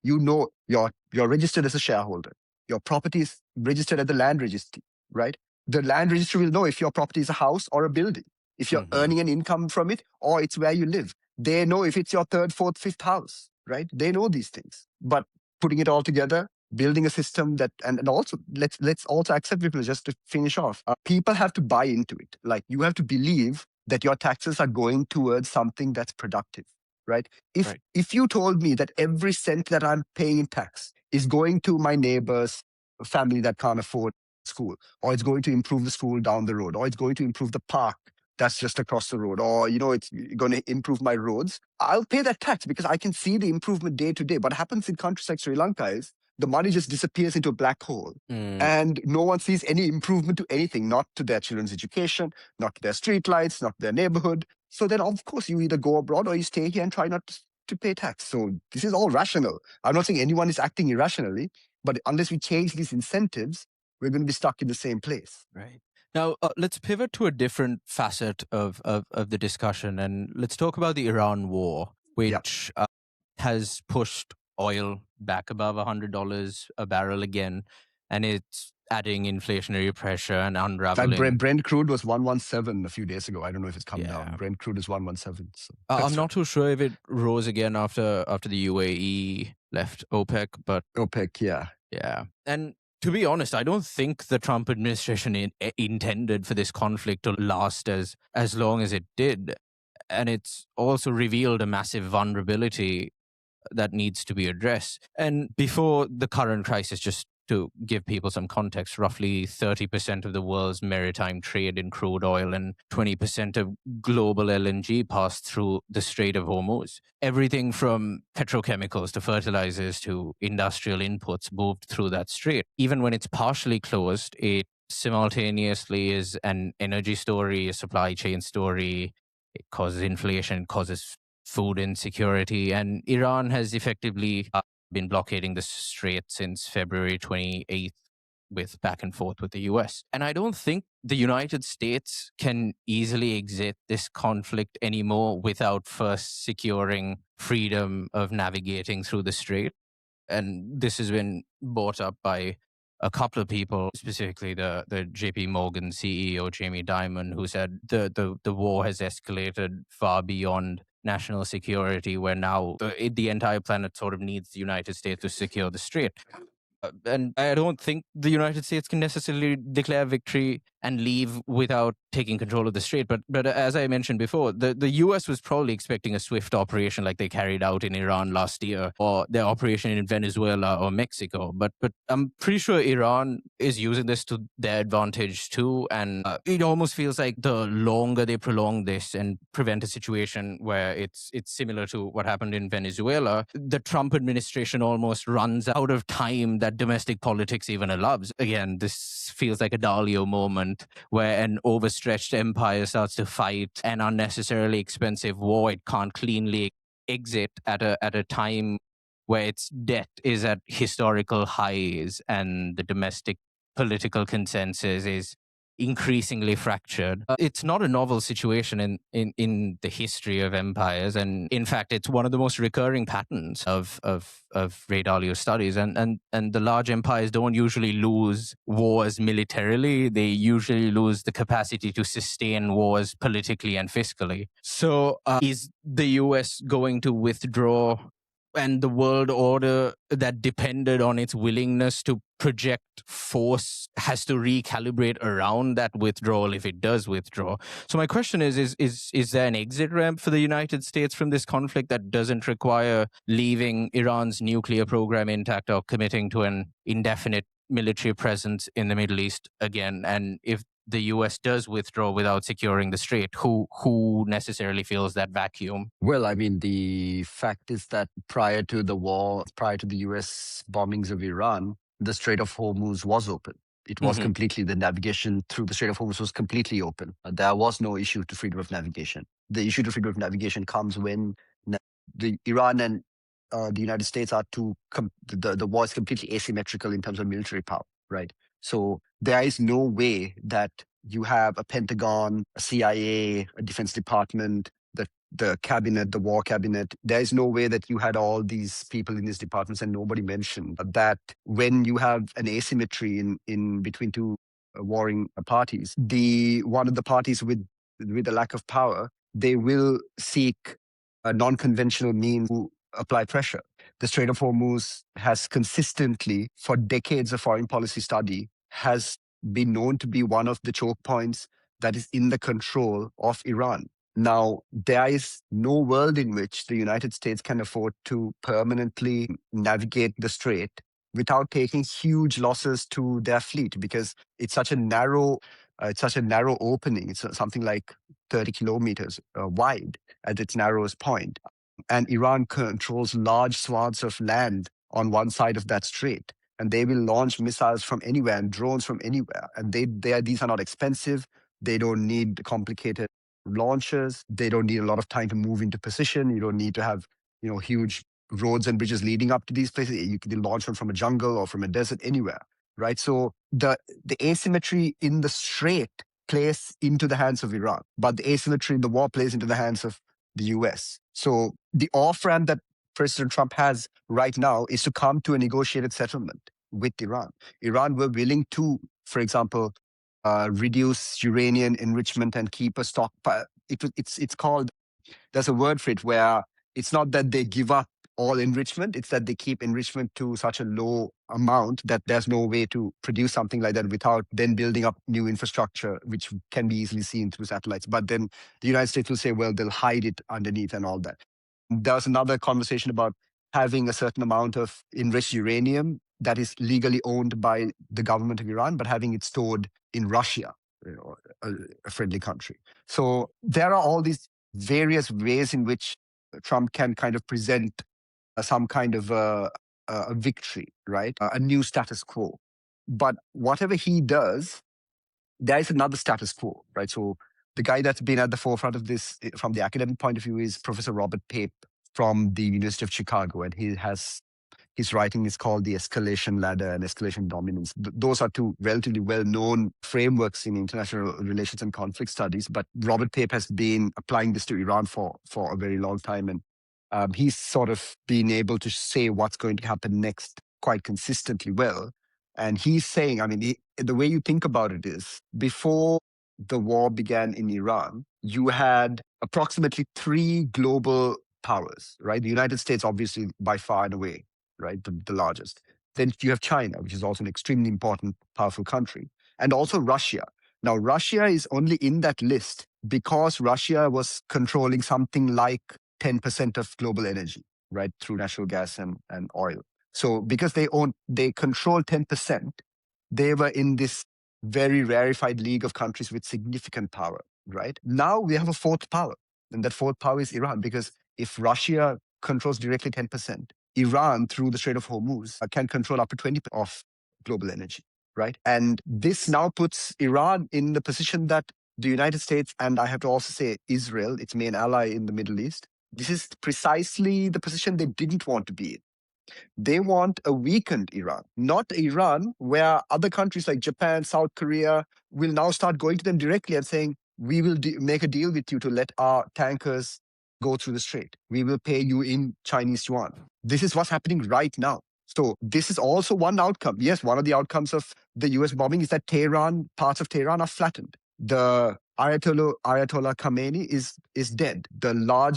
You're registered as a shareholder. Your property is registered at the land registry, right? The land registry will know if your property is a house or a building, if you're earning an income from it, or it's where you live. They know if it's your third, fourth, fifth house, right? They know these things. But putting it all together, building a system that, and also let's also accept people, just to finish off. People have to buy into it. Like, you have to believe that your taxes are going towards something that's productive, right? If you told me that every cent that I'm paying in tax is going to my neighbor's family that can't afford school, or it's going to improve the school down the road, or it's going to improve the park that's just across the road, or it's going to improve my roads, I'll pay that tax because I can see the improvement day to day. What happens in countries like Sri Lanka is the money just disappears into a black hole, and no one sees any improvement to anything, not to their children's education, not to their streetlights, not to their neighborhood. So then, of course, you either go abroad or you stay here and try not to pay tax. So this is all rational. I'm not saying anyone is acting irrationally, but unless we change these incentives, we're going to be stuck in the same place. Right. Now, let's pivot to a different facet of the discussion, and let's talk about the Iran war, which has pushed oil back above $100 a barrel again, and it's adding inflationary pressure and unraveling. Like Brent crude was 117 a few days ago. I don't know if it's come down. Brent crude is 117. So I'm not too sure if it rose again after the UAE left OPEC, but OPEC, yeah. And to be honest, I don't think the Trump administration intended for this conflict to last as long as it did. And it's also revealed a massive vulnerability that needs to be addressed. And before the current crisis, just to give people some context, roughly 30% of the world's maritime trade in crude oil and 20% of global LNG passed through the Strait of Hormuz. Everything from petrochemicals to fertilizers to industrial inputs moved through that strait. Even when it's partially closed, it simultaneously is an energy story, a supply chain story. It causes inflation, causes food insecurity, and Iran has effectively been blockading the strait since February 28th with back and forth with the US. And I don't think the United States can easily exit this conflict anymore without first securing freedom of navigating through the strait. And this has been brought up by a couple of people, specifically the JP Morgan CEO, Jamie Dimon, who said the war has escalated far beyond national security, where now the entire planet sort of needs the United States to secure the strait. And I don't think the United States can necessarily declare victory and leave without taking control of the strait. But as I mentioned before, the US was probably expecting a swift operation like they carried out in Iran last year, or their operation in Venezuela or Mexico. But I'm pretty sure Iran is using this to their advantage too. And it almost feels like the longer they prolong this and prevent a situation where it's similar to what happened in Venezuela, the Trump administration almost runs out of time that domestic politics even allows. Again, this feels like a Dalio moment where an overstretched empire starts to fight an unnecessarily expensive war it can't cleanly exit at a time where its debt is at historical highs and the domestic political consensus is increasingly fractured. It's not a novel situation in the history of empires, and in fact, it's one of the most recurring patterns of Ray Dalio's studies. And the large empires don't usually lose wars militarily; they usually lose the capacity to sustain wars politically and fiscally. So, is the US going to withdraw and the world order that depended on its willingness to project force has to recalibrate around that withdrawal if it does withdraw. So my question is there an exit ramp for the United States from this conflict that doesn't require leaving Iran's nuclear program intact or committing to an indefinite military presence in the Middle East again? And if the US does withdraw without securing the strait, who necessarily fills that vacuum? Well, I mean, the fact is that prior to the war, prior to the US bombings of Iran, the Strait of Hormuz was open. It was completely, the navigation through the Strait of Hormuz was completely open. There was no issue to freedom of navigation. The issue to freedom of navigation comes when the Iran and the United States are the war is completely asymmetrical in terms of military power, right? So there is no way that you have a Pentagon, a CIA, a Defense Department, the cabinet, the war cabinet. There is no way that you had all these people in these departments, and nobody mentioned that when you have an asymmetry in between two warring parties, the one of the parties with a lack of power, they will seek a non-conventional means to apply pressure. The Strait of Hormuz has consistently, for decades of foreign policy study, has been known to be one of the choke points that is in the control of Iran. Now, there is no world in which the United States can afford to permanently navigate the strait without taking huge losses to their fleet, because it's such a narrow opening. It's something like 30 kilometers wide at its narrowest point. And Iran controls large swaths of land on one side of that strait. And they will launch missiles from anywhere and drones from anywhere. And these are not expensive. They don't need complicated launchers. They don't need a lot of time to move into position. You don't need to have, huge roads and bridges leading up to these places. You can launch them from a jungle or from a desert, anywhere, right? So the asymmetry in the strait plays into the hands of Iran, but the asymmetry in the war plays into the hands of the US. So the off-ramp that President Trump has right now is to come to a negotiated settlement with Iran. Iran were willing to, for example, reduce uranium enrichment and keep a stockpile. It's called, there's a word for it, where it's not that they give up all enrichment, it's that they keep enrichment to such a low amount that there's no way to produce something like that without then building up new infrastructure, which can be easily seen through satellites. But then the United States will say, well, they'll hide it underneath and all that. There's another conversation about having a certain amount of enriched uranium that is legally owned by the government of Iran, but having it stored in Russia, a friendly country. So there are all these various ways in which Trump can kind of present some kind of a victory, right? A new status quo. But whatever he does, there is another status quo, right? So the guy that's been at the forefront of this from the academic point of view is Professor Robert Pape from the University of Chicago. And his writing is called The Escalation Ladder and Escalation Dominance. Those are two relatively well-known frameworks in international relations and conflict studies. But Robert Pape has been applying this to Iran for a very long time. And he's sort of been able to say what's going to happen next quite consistently well. And he's saying, I mean, the way you think about it is, before the war began in Iran, you had approximately three global powers, right? The United States, obviously, by far and away, right? The largest. Then you have China, which is also an extremely important, powerful country, and also Russia. Now, Russia is only in that list because Russia was controlling something like 10% of global energy, right? Through natural gas and oil. So because they control 10%, they were in this very rarefied league of countries with significant power, right? Now we have a fourth power, and that fourth power is Iran, because if Russia controls directly 10%, Iran, through the Strait of Hormuz, can control up to 20% of global energy, right? And this now puts Iran in the position that the United States, and I have to also say Israel, its main ally in the Middle East, this is precisely the position they didn't want to be in. They want a weakened Iran, not Iran where other countries like Japan, South Korea will now start going to them directly and saying, we will make a deal with you to let our tankers go through the strait. We will pay you in Chinese yuan. This is what's happening right now. So this is also one outcome. Yes, one of the outcomes of the US bombing is that parts of Tehran are flattened. The Ayatollah Khamenei is dead. The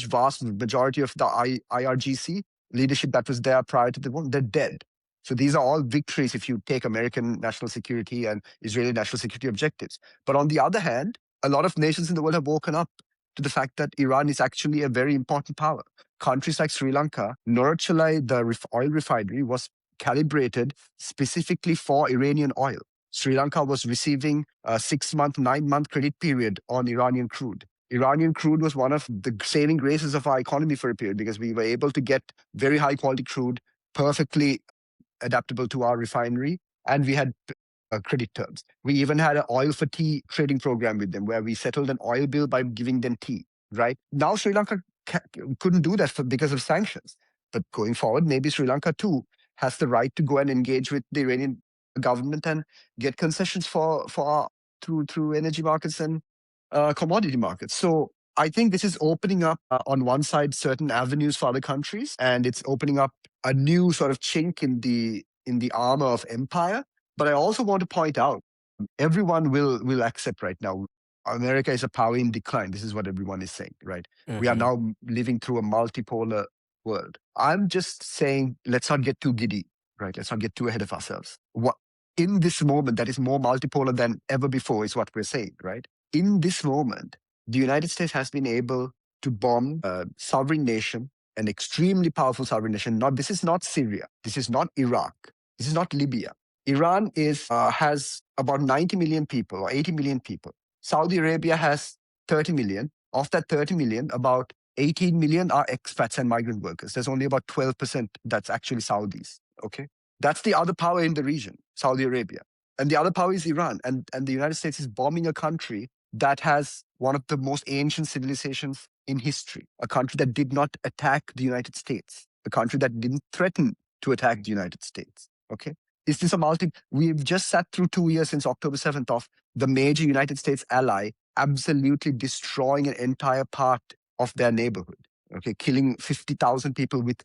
vast majority of the IRGC leadership that was there prior to the war, they're dead. So these are all victories if you take American national security and Israeli national security objectives. But on the other hand, a lot of nations in the world have woken up to the fact that Iran is actually a very important power. Countries like Sri Lanka, Norachalai, the oil refinery, was calibrated specifically for Iranian oil. Sri Lanka was receiving a 6-month, 9-month credit period on Iranian crude. Iranian crude was one of the saving graces of our economy for a period because we were able to get very high quality crude, perfectly adaptable to our refinery, and we had credit terms. We even had an oil for tea trading program with them where we settled an oil bill by giving them tea, right? Now Sri Lanka couldn't do that because of sanctions. But going forward, maybe Sri Lanka too has the right to go and engage with the Iranian government and get concessions for through energy markets and commodity markets. So I think this is opening up on one side certain avenues for other countries, and it's opening up a new sort of chink in the armor of empire. But I also want to point out, everyone will accept right now, America is a power in decline. This is what everyone is saying, right? We are now living through a multipolar world. I'm just saying, let's not get too giddy, right? Let's not get too ahead of ourselves. What in this moment that is more multipolar than ever before is what we're saying, right? In this moment, the United States has been able to bomb a sovereign nation, an extremely powerful sovereign nation. This is not Syria. This is not Iraq. This is not Libya. Iran has about 90 million people or 80 million people. Saudi Arabia has 30 million. Of that 30 million, about 18 million are expats and migrant workers. There's only about 12% that's actually Saudis. Okay, that's the other power in the region, Saudi Arabia. And the other power is Iran. And the United States is bombing a country that has one of the most ancient civilizations in history, a country that did not attack the United States, a country that didn't threaten to attack the United States. Okay. Is this we've just sat through 2 years since October 7th of the major United States ally absolutely destroying an entire part of their neighborhood, okay, killing 50,000 people with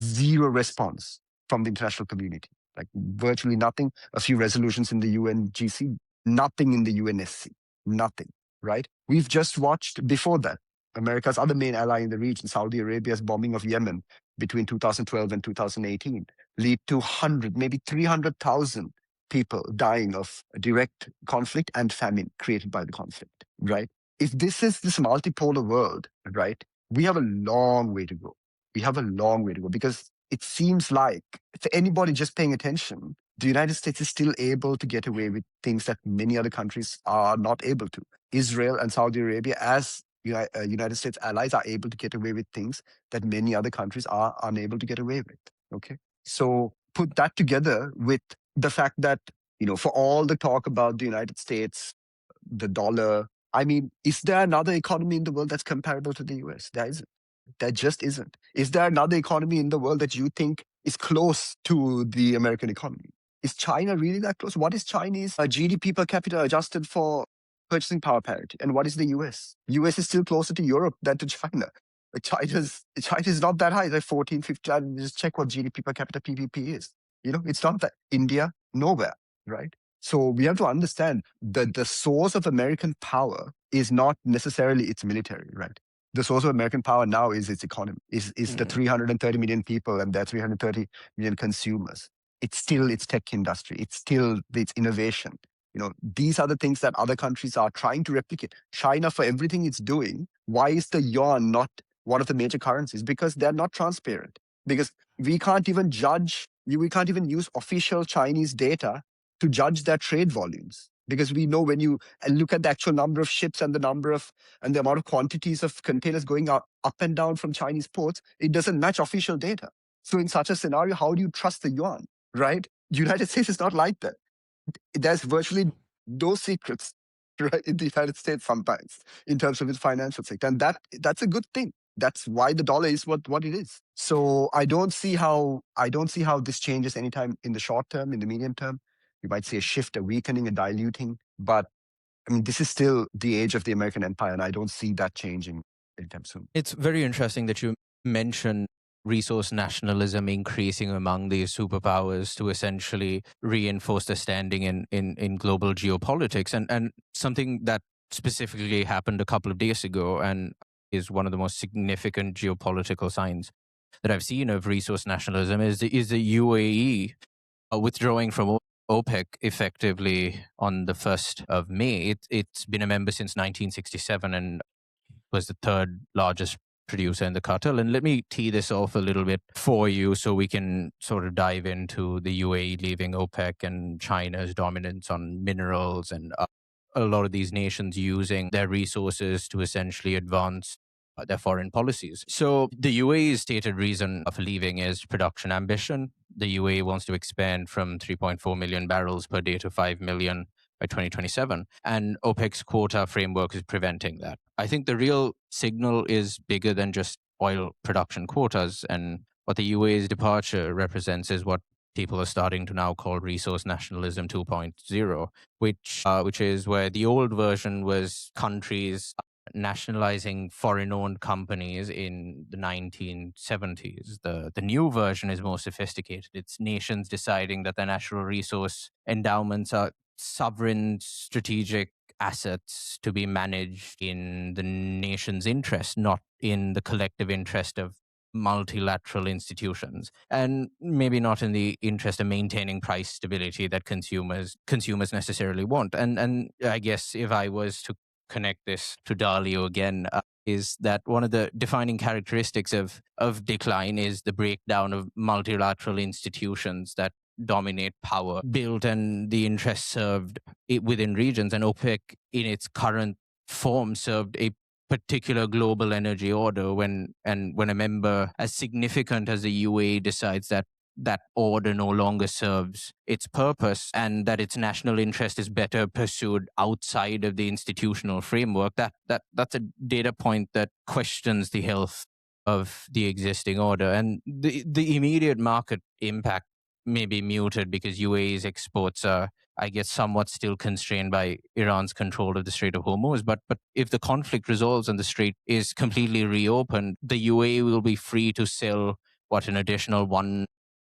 zero response from the international community, like virtually nothing, a few resolutions in the UNGC, nothing in the UNSC, nothing, right? We've just watched before that, America's other main ally in the region, Saudi Arabia's bombing of Yemen between 2012 and 2018, lead to 100, maybe 300,000 people dying of direct conflict and famine created by the conflict, right? If this is this multipolar world, right, we have a long way to go. We have a long way to go because it seems like, for anybody just paying attention, the United States is still able to get away with things that many other countries are not able to. Israel and Saudi Arabia, as United States allies, are able to get away with things that many other countries are unable to get away with. Okay, so put that together with the fact that, for all the talk about the United States, the dollar, I mean, is there another economy in the world that's comparable to the US? There isn't. There just isn't. Is there another economy in the world that you think is close to the American economy? Is China really that close? What is Chinese GDP per capita adjusted for purchasing power parity? And what is the US? US is still closer to Europe than to China. China is not that high. It's like 14, 15. Just check what GDP per capita PPP is. It's not that. India, nowhere, right? So we have to understand that the source of American power is not necessarily its military, right? The source of American power now is its economy, is the 330 million people and their 330 million consumers. It's still its tech industry. It's still its innovation. These are the things that other countries are trying to replicate. China, for everything it's doing, why is the yuan not one of the major currencies? Because they're not transparent. Because we can't even we can't even use official Chinese data to judge their trade volumes. Because we know when you look at the actual number of ships and the amount of quantities of containers going up and down from Chinese ports, it doesn't match official data. So in such a scenario, how do you trust the yuan, right? United States is not like that. There's virtually no secrets, right, in the United States sometimes in terms of its financial sector. And that's a good thing. That's why the dollar is what it is. So I don't see how this changes anytime in the short term, in the medium term. You might see a shift, a weakening, a diluting. But I mean, this is still the age of the American empire, and I don't see that changing anytime soon. It's very interesting that you mention resource nationalism increasing among these superpowers to essentially reinforce their standing in global geopolitics. And something that specifically happened a couple of days ago and is one of the most significant geopolitical signs that I've seen of resource nationalism is the UAE withdrawing from OPEC effectively on the 1st of May. It's been a member since 1967 and was the third largest producer in the cartel. And let me tee this off a little bit for you so we can sort of dive into the UAE leaving OPEC and China's dominance on minerals and a lot of these nations using their resources to essentially advance their foreign policies. So the UAE's stated reason for leaving is production ambition. The UAE wants to expand from 3.4 million barrels per day to 5 million by 2027. And OPEC's quota framework is preventing that. I think the real signal is bigger than just oil production quotas. And what the UAE's departure represents is what people are starting to now call resource nationalism 2.0, which is where the old version was countries nationalizing foreign-owned companies in the 1970s. The new version is more sophisticated. It's nations deciding that their natural resource endowments are sovereign strategic assets to be managed in the nation's interest, not in the collective interest of multilateral institutions, and maybe not in the interest of maintaining price stability that consumers necessarily want. And I guess if I was to connect this to Dalio again, is that one of the defining characteristics of decline is the breakdown of multilateral institutions that dominate power built and the interests served within regions. And OPEC in its current form served a particular global energy order when a member as significant as the UAE decides that order no longer serves its purpose and that its national interest is better pursued outside of the institutional framework, that's a data point that questions the health of the existing order. And the immediate market impact may be muted because UAE's exports are, I guess, somewhat still constrained by Iran's control of the Strait of Hormuz. But if the conflict resolves and the strait is completely reopened, the UAE will be free to sell an additional 1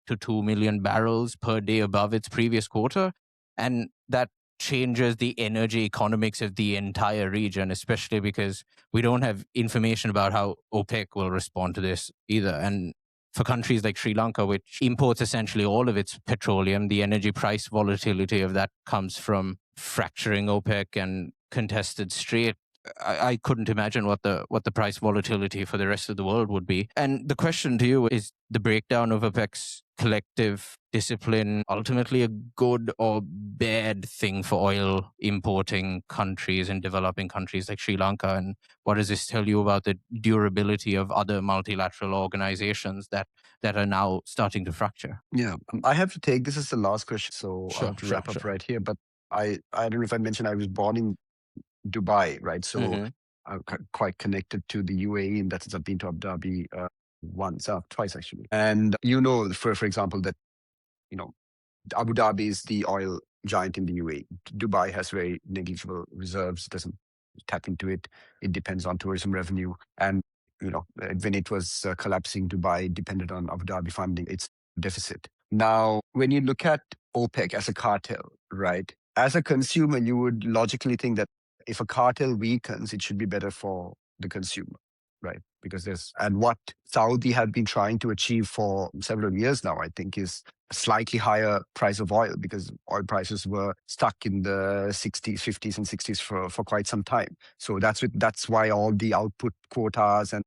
to 2 million barrels per day above its previous quota. And that changes the energy economics of the entire region, especially because we don't have information about how OPEC will respond to this either. And for countries like Sri Lanka, which imports essentially all of its petroleum, the energy price volatility of that comes from fracturing OPEC and contested strait. I couldn't imagine what the price volatility for the rest of the world would be. And the question to you is the breakdown of OPEC's collective discipline ultimately a good or bad thing for oil importing countries and developing countries like Sri Lanka? And what does this tell you about the durability of other multilateral organizations that are now starting to fracture? Yeah, I have to take this as the last question, so I Sure, have to sure, wrap up sure. right here. But I don't know if I mentioned I was born in Dubai, right? So Mhm. I'm quite connected to the UAE, and that's I've been to Abu Dhabi twice actually. And for example, that you know Abu Dhabi is the oil giant in the UAE. Dubai has very negligible reserves, doesn't tap into it. It depends on tourism revenue. And, when it was collapsing, Dubai depended on Abu Dhabi funding its deficit. Now, when you look at OPEC as a cartel, right, as a consumer, you would logically think that if a cartel weakens, it should be better for the consumer, right? Because and what Saudi had been trying to achieve for several years now, I think, is a slightly higher price of oil because oil prices were stuck in the 60s, 50s, and 60s for quite some time. So that's why all the output quotas and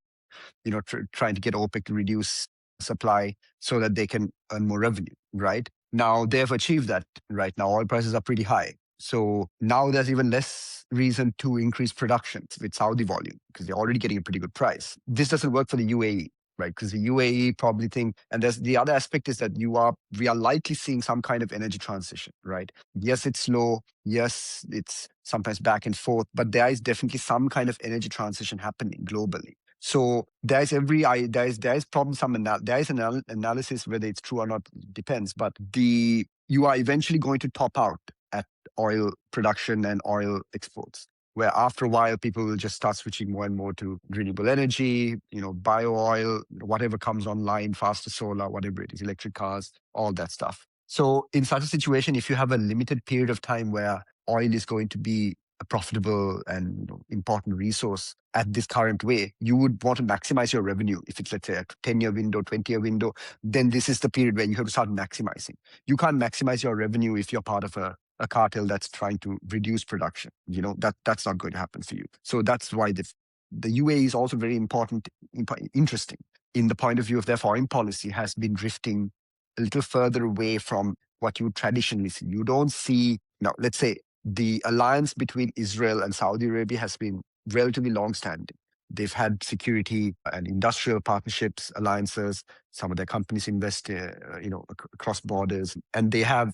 trying to get OPEC to reduce supply so that they can earn more revenue. Right now, they have achieved that. Right now, oil prices are pretty high. So now there's even less reason to increase production with Saudi volume because they're already getting a pretty good price. This doesn't work for the UAE, right? Because the UAE probably think, and there's the other aspect is that we are likely seeing some kind of energy transition, right? Yes, it's slow. Yes, it's sometimes back and forth, but there is definitely some kind of energy transition happening globally. So there is probably there is an analysis whether it's true or not, depends. But you are eventually going to top out at oil production and oil exports, where after a while people will just start switching more and more to renewable energy, bio oil, whatever comes online, faster solar, whatever it is, electric cars, all that stuff. So in such a situation, if you have a limited period of time where oil is going to be a profitable and important resource at this current way, you would want to maximize your revenue. If it's, let's say, a 10-year window, 20-year window, then this is the period where you have to start maximizing. You can't maximize your revenue if you're part of a cartel that's trying to reduce production. That's not going to happen for you. So that's why the UAE is also very interesting in the point of view of their foreign policy has been drifting a little further away from what you would traditionally see. You don't see, now, let's say, the alliance between Israel and Saudi Arabia has been relatively long-standing. They've had security and industrial partnerships, alliances. Some of their companies invest, across borders, and they have,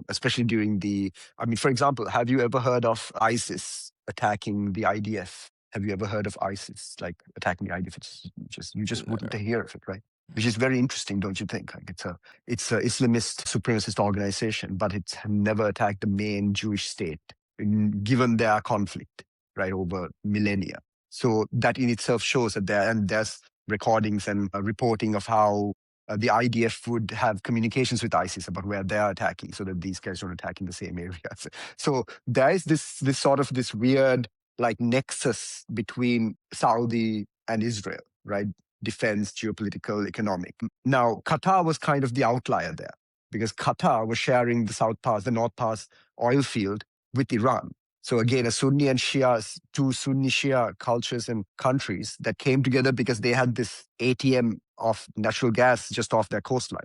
especially during for example, have you ever heard of ISIS attacking the IDF? Have you ever heard of ISIS attacking the IDF? You just wouldn't hear of it, right? Which is very interesting, don't you think? It's a Islamist supremacist organization, but it's never attacked the main Jewish state, given their conflict, right, over millennia. So that in itself shows that there's recordings and reporting of how the IDF would have communications with ISIS about where they're attacking, so that these guys don't attack in the same areas. So there is this weird nexus between Saudi and Israel, right? Defense, geopolitical, economic. Now, Qatar was kind of the outlier there because Qatar was sharing the North Pass oil field with Iran. So again, a Sunni and Shia, two Sunni Shia cultures and countries that came together because they had this ATM of natural gas just off their coastline,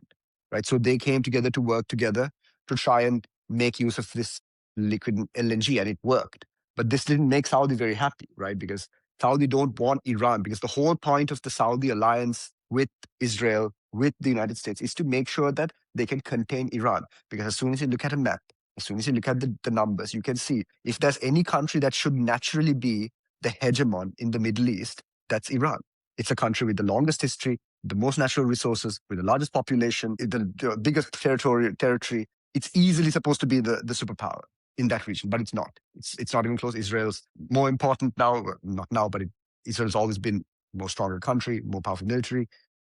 right? So they came together to work together to try and make use of this liquid LNG, and it worked. But this didn't make Saudi very happy, right? Because Saudi don't want Iran, because the whole point of the Saudi alliance with Israel, with the United States, is to make sure that they can contain Iran. Because as soon as you look at a map, as soon as you look at the numbers, you can see if there's any country that should naturally be the hegemon in the Middle East, that's Iran. It's a country with the longest history, the most natural resources, with the largest population, the biggest territory. It's easily supposed to be the superpower in that region, but it's not. It's not even close. Israel's more important now, not now, but Israel's always been a more stronger country, more powerful military.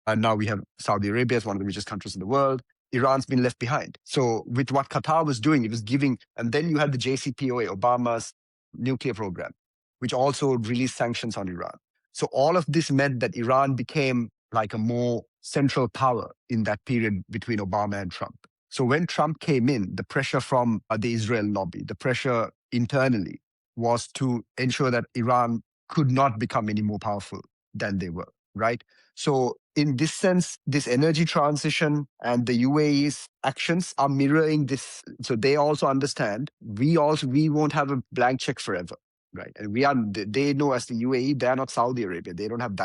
And now we have Saudi Arabia as one of the richest countries in the world. Iran's been left behind. So with what Qatar was doing, it was giving, and then you had the JCPOA, Obama's nuclear program, which also released sanctions on Iran. So all of this meant that Iran became like a more central power in that period between Obama and Trump. So when Trump came in, the pressure from the Israel lobby, the pressure internally was to ensure that Iran could not become any more powerful than they were, right? So in this sense, this energy transition and the UAE's actions are mirroring this. So they also understand we won't have a blank check forever, right? And they know as the UAE, they're not Saudi Arabia. They don't have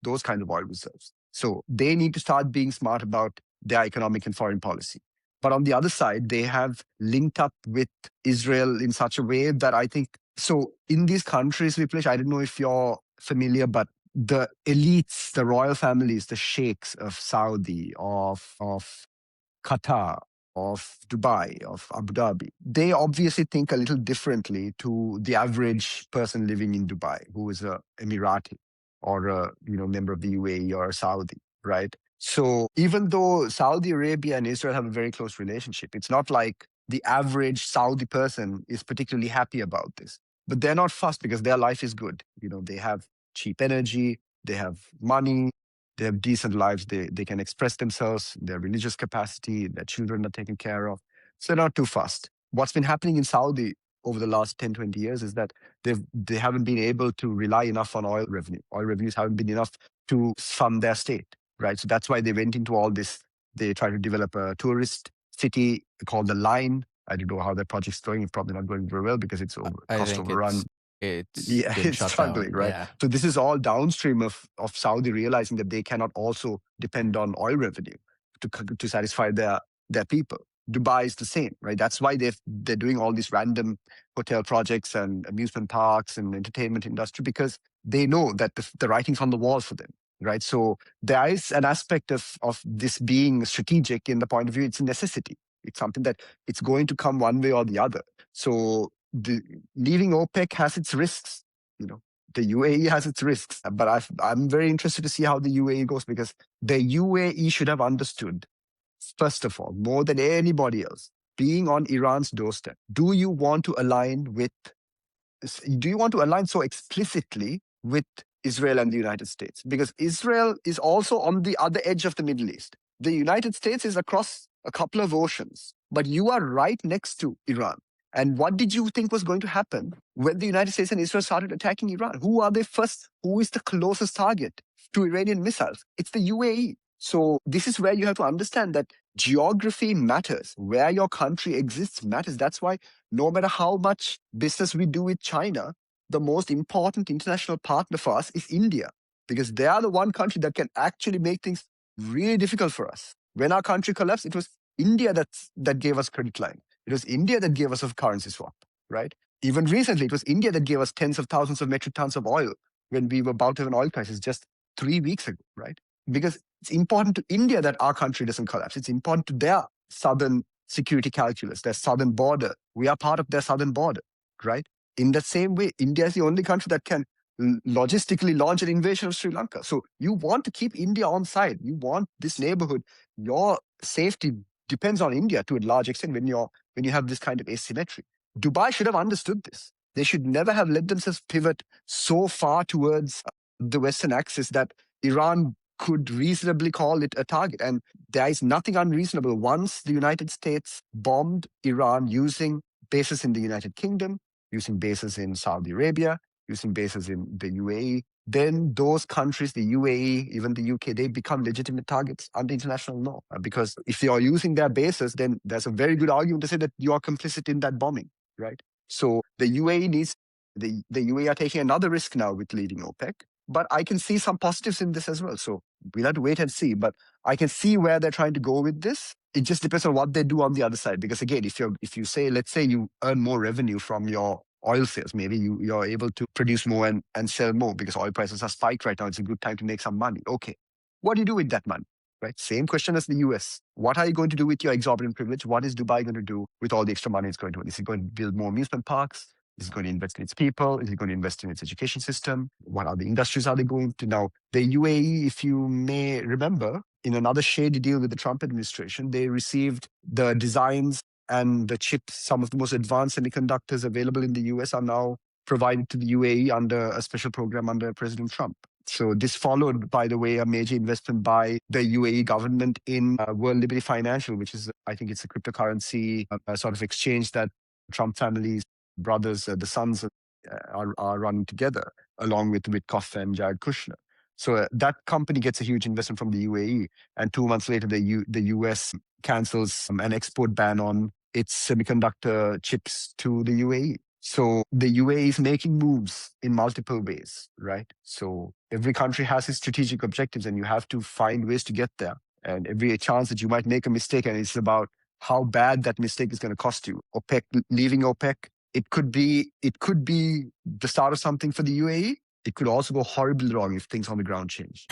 those kind of oil reserves. So they need to start being smart about their economic and foreign policy. But on the other side, they have linked up with Israel in such a way that I think, so in these countries, Viplash, I don't know if you're familiar, but the elites, the royal families, the sheikhs of Saudi, of Qatar, of Dubai, of Abu Dhabi, they obviously think a little differently to the average person living in Dubai, who is a Emirati or a member of the UAE or a Saudi, right? So even though Saudi Arabia and Israel have a very close relationship, it's not like the average Saudi person is particularly happy about this. But they're not fussed because their life is good. They have cheap energy, they have money, they have decent lives, they can express themselves, their religious capacity, their children are taken care of. So they're not too fussed. What's been happening in Saudi over the last 10, 20 years is that they haven't been able to rely enough on oil revenue. Oil revenues haven't been enough to fund their state, right? So that's why they went into all this. They tried to develop a tourist city called the Line. I don't know how that project's going. It's probably not going very well because it's cost overrun. It's it's struggling, down. right? Yeah. So this is all downstream of Saudi realizing that they cannot also depend on oil revenue to satisfy their people. Dubai is the same, right? That's why they're doing all these random hotel projects and amusement parks and entertainment industry, because they know that the writing's on the wall for them, right? So there is an aspect of this being strategic in the point of view, it's a necessity. It's something that it's going to come one way or the other. So leaving OPEC has its risks. The UAE has its risks, but I'm very interested to see how the UAE goes, because the UAE should have understood, first of all, more than anybody else, being on Iran's doorstep, do you want to align with do you want to align so explicitly with Israel and the United States? Because Israel is also on the other edge of the Middle East. The United States is across a couple of oceans, but you are right next to Iran. And what did you think was going to happen when the United States and Israel started attacking Iran? Who are they first? Who is the closest target to Iranian missiles? It's the UAE. So this is where you have to understand that geography matters. Where your country exists matters. That's why no matter how much business we do with China, the most important international partner for us is India, because they are the one country that can actually make things really difficult for us. When our country collapsed, it was India that gave us credit line. It was India that gave us a currency swap, right? Even recently, it was India that gave us tens of thousands of metric tons of oil when we were about to have an oil crisis just 3 weeks ago, right? Because it's important to India that our country doesn't collapse. It's important to their southern security calculus, their southern border. We are part of their southern border, right? In the same way, India is the only country that can logistically launch an invasion of Sri Lanka. So you want to keep India on side. You want this neighborhood. Your safety depends on India to a large extent when you have this kind of asymmetry. Dubai should have understood this. They should never have let themselves pivot so far towards the Western axis that Iran could reasonably call it a target. And there is nothing unreasonable. Once the United States bombed Iran using bases in the United Kingdom, using bases in Saudi Arabia, using bases in the UAE, then those countries, the UAE, even the UK, they become legitimate targets under international law. Because if you're using their bases, then there's a very good argument to say that you are complicit in that bombing, right? So the UAE the UAE are taking another risk now with leading OPEC. But I can see some positives in this as well. So we'll have to wait and see. But I can see where they're trying to go with this. It just depends on what they do on the other side. Because again, if you say, let's say you earn more revenue from your oil sales, maybe you're able to produce more and sell more because oil prices are spiked right now. It's a good time to make some money. Okay. What do you do with that money? Right? Same question as the US. What are you going to do with your exorbitant privilege? What is Dubai going to do with all the extra money it's going to earn? Is it going to build more amusement parks? Is it going to invest in its people? Is it going to invest in its education system? What other industries are they going to? Now, the UAE, if you may remember, in another shady deal with the Trump administration, they received the designs and the chips. Some of the most advanced semiconductors available in the US are now provided to the UAE under a special program under President Trump. So this followed, by the way, a major investment by the UAE government in World Liberty Financial, which is, I think it's a cryptocurrency sort of exchange that Trump family's brothers, the sons are running together, along with Witkoff and Jared Kushner. So that company gets a huge investment from the UAE. And 2 months later, the US cancels an export ban on its semiconductor chips to the UAE. So the UAE is making moves in multiple ways, right? So every country has its strategic objectives and you have to find ways to get there. And every chance that you might make a mistake, and it's about how bad that mistake is going to cost you. OPEC, leaving OPEC, it could be the start of something for the UAE. It could also go horribly wrong if things on the ground change.